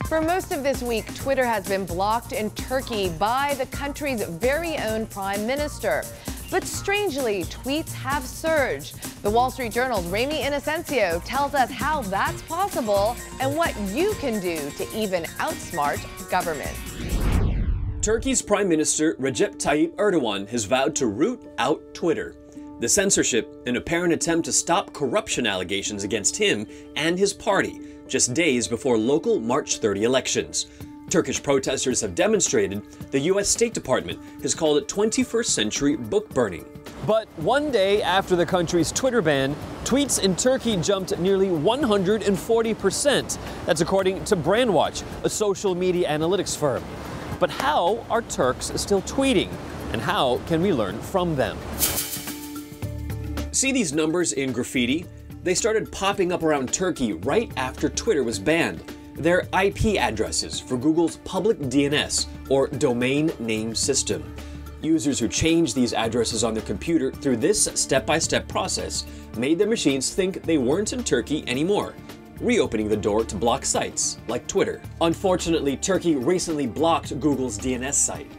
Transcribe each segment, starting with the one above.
For most of this week, Twitter has been blocked in Turkey by the country's very own prime minister. But strangely, tweets have surged. The Wall Street Journal's Ramy Inocencio tells us how that's possible and what you can do to even outsmart government. Turkey's Prime Minister Recep Tayyip Erdogan has vowed to root out Twitter. The censorship, an apparent attempt to stop corruption allegations against him and his party, just days before local March 30 elections. Turkish protesters have demonstrated. The U.S. State Department has called it 21st century book burning. But one day after the country's Twitter ban, tweets in Turkey jumped nearly 140%. That's according to Brandwatch, a social media analytics firm. But how are Turks still tweeting? And how can we learn from them? See these numbers in graffiti? They started popping up around Turkey right after Twitter was banned. They're IP addresses for Google's public DNS, or domain name system. Users who changed these addresses on their computer through this step-by-step process made their machines think they weren't in Turkey anymore, reopening the door to block sites like Twitter. Unfortunately, Turkey recently blocked Google's DNS site.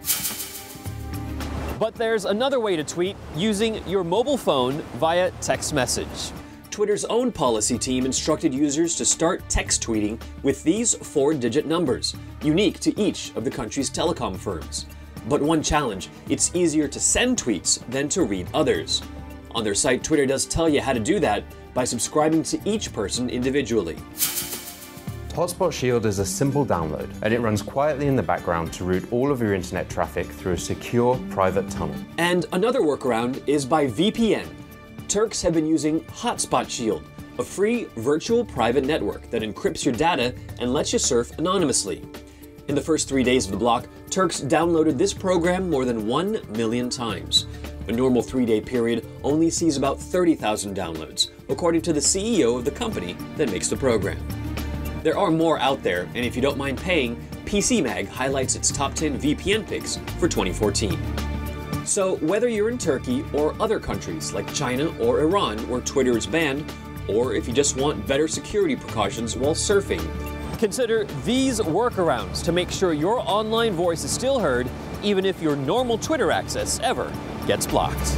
But there's another way to tweet using your mobile phone via text message. Twitter's own policy team instructed users to start text tweeting with these 4-digit numbers, unique to each of the country's telecom firms. But one challenge, it's easier to send tweets than to read others. On their site, Twitter does tell you how to do that by subscribing to each person individually. Hotspot Shield is a simple download, and it runs quietly in the background to route all of your internet traffic through a secure private tunnel. And another workaround is by VPN. Turks have been using Hotspot Shield, a free virtual private network that encrypts your data and lets you surf anonymously. In the first 3 days of the block, Turks downloaded this program more than 1 million times. A normal 3-day period only sees about 30,000 downloads, according to the CEO of the company that makes the program. There are more out there, and if you don't mind paying, PCMag highlights its top 10 VPN picks for 2014. So whether you're in Turkey or other countries like China or Iran where Twitter is banned, or if you just want better security precautions while surfing, consider these workarounds to make sure your online voice is still heard even if your normal Twitter access ever gets blocked.